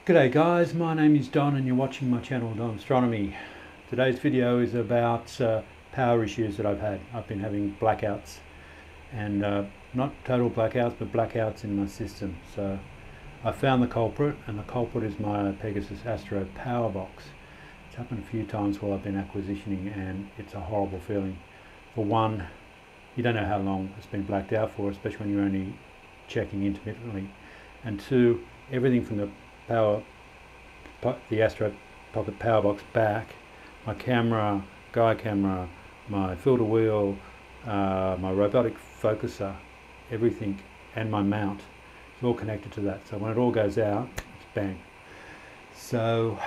G'day guys, my name is Don and you're watching my channel Don Astronomy. Today's video is about power issues that I've had. I've been having blackouts and not total blackouts but blackouts in my system. So I found the culprit, and the culprit is my Pegasus Astro Power Box. It's happened a few times while I've been acquisitioning and it's a horrible feeling. For one, you don't know how long it's been blacked out for, especially when you're only checking intermittently. And two, everything from the Astro Power Box back, my camera, guide camera, my filter wheel, my robotic focuser, everything, and my mount, it's all connected to that. So when it all goes out, it's bang. So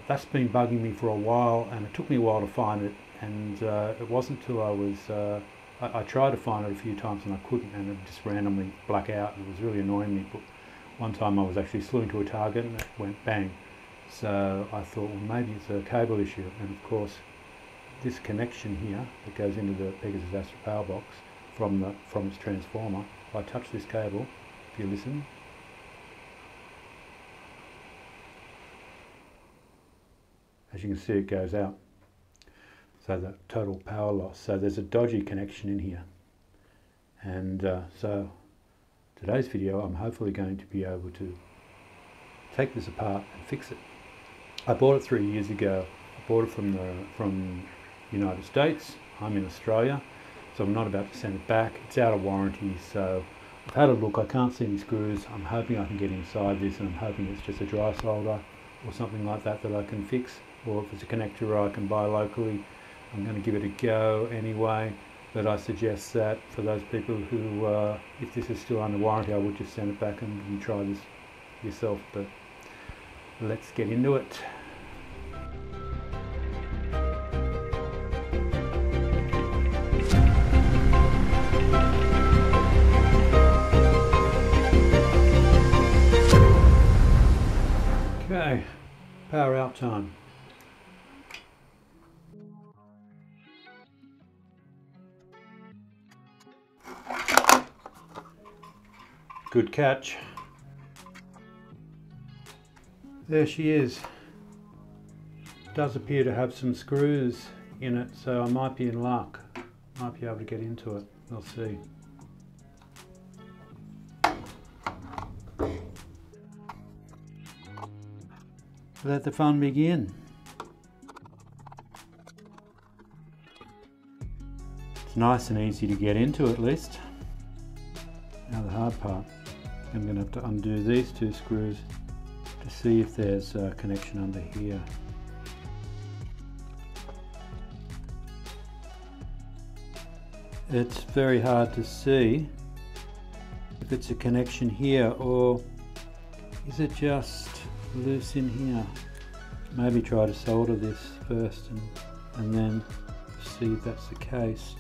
that's been bugging me for a while, and it took me a while to find it, and it wasn't until I tried to find it a few times and I couldn't, and it just randomly black out, and it was really annoying me. But one time I was actually slewing to a target and it went bang. So I thought, well, maybe it's a cable issue. And of course, this connection here that goes into the Pegasus Astro Power Box from its transformer, if I touch this cable, if you listen, as you can see, it goes out. So the total power loss. So there's a dodgy connection in here. And so today's video, I'm hopefully going to be able to take this apart and fix it. I bought it 3 years ago. I bought it from the United States. I'm in Australia, so I'm not about to send it back. It's out of warranty, so I've had a look. I can't see any screws. I'm hoping I can get inside this, and I'm hoping it's just a dry solder or something like that that I can fix, or if it's a connector I can buy locally. I'm going to give it a go anyway. But I suggest that for those people who, if this is still under warranty, I would just send it back and you try this yourself. But let's get into it. Okay, power out time. Good catch. There she is. Does appear to have some screws in it, so I might be in luck. Might be able to get into it. We'll see. Let the fun begin. It's nice and easy to get into, at least. Now the hard part, I'm going to have to undo these two screws to see if there's a connection under here. It's very hard to see if it's a connection here, or is it just loose in here. Maybe try to solder this first and then see if that's the case.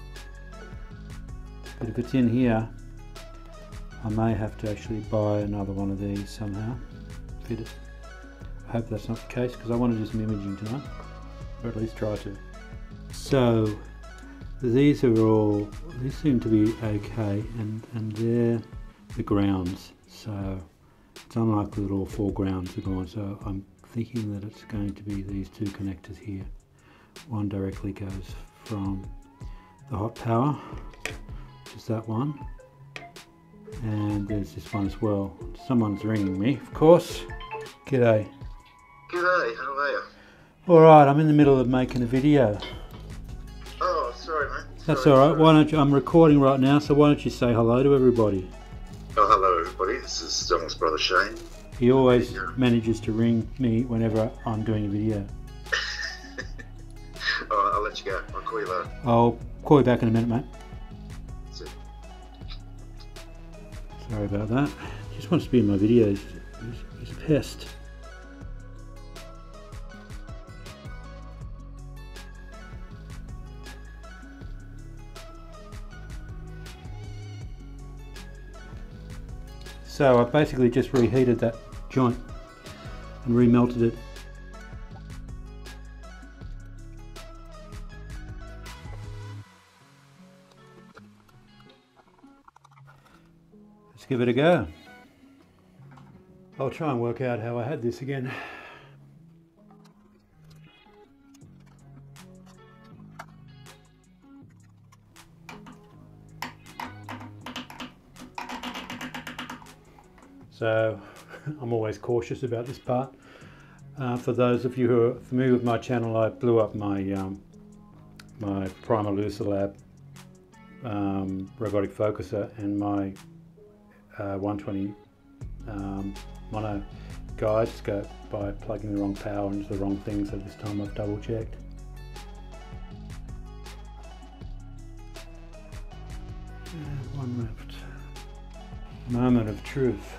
But if it's in here, I may have to actually buy another one of these somehow, fit it. I hope that's not the case, because I want to do some imaging tonight, or at least try to. So these seem to be okay, and they're the grounds, so it's unlikely that all 4 grounds are gone, so I'm thinking that it's going to be these 2 connectors here. One directly goes from the hot power, which is that one. And there's this one as well. Someone's ringing me, of course. G'day. G'day, how are you? Alright, I'm in the middle of making a video. Oh, sorry mate. That's alright. Why don't you, I'm recording right now, so why don't you say hello to everybody? Oh, hello everybody. This is Don's brother Shane. He always manages to ring me whenever I'm doing a video. Alright, I'll let you go. I'll call you later. I'll call you back in a minute, mate. That's it. Sorry about that. Just wants to be in my videos. He's a pest. So I basically just reheated that joint and remelted it. Let's give it a go. I'll try and work out how I had this again. So I'm always cautious about this part. For those of you who are familiar with my channel, I blew up my my Primer Lucelab robotic focuser and my 120 mono guide scope by plugging the wrong power into the wrong thing, so this time I've double checked. And one left. Moment of truth.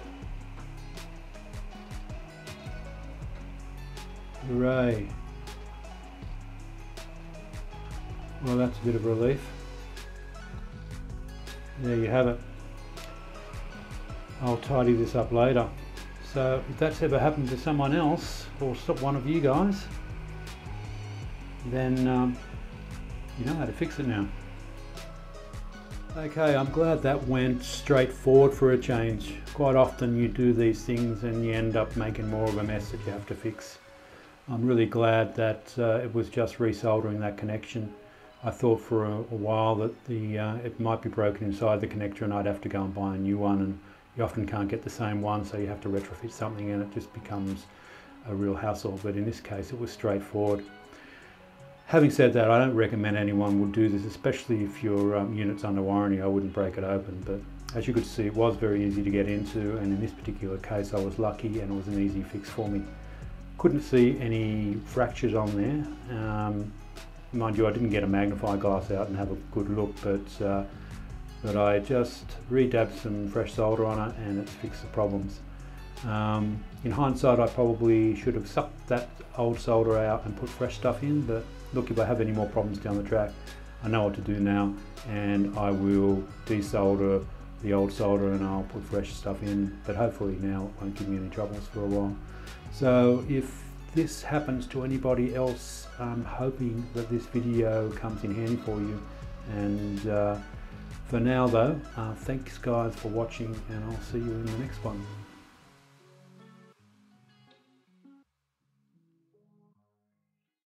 Hooray. Well, that's a bit of relief. There you have it. I'll tidy this up later. So if that's ever happened to someone else, or one of you guys, then you know how to fix it now. Okay, I'm glad that went straightforward for a change. Quite often you do these things and you end up making more of a mess that you have to fix. I'm really glad that it was just resoldering that connection. I thought for a while that it might be broken inside the connector and I'd have to go and buy a new one, and you often can't get the same one, so you have to retrofit something and it just becomes a real hassle. But in this case it was straightforward. Having said that, I don't recommend anyone would do this, especially if your unit's under warranty. I wouldn't break it open, but as you could see, it was very easy to get into, and in this particular case I was lucky and it was an easy fix for me. Couldn't see any fractures on there. Mind you, I didn't get a magnifying glass out and have a good look, but I just redabbed some fresh solder on it and it's fixed the problems. In hindsight, I probably should have sucked that old solder out and put fresh stuff in, but look, if I have any more problems down the track, I know what to do now, and I will desolder the old solder and I'll put fresh stuff in, but hopefully now it won't give me any troubles for a while. So if this happens to anybody else, I'm hoping that this video comes in handy for you. And for now though, thanks guys for watching, and I'll see you in the next one.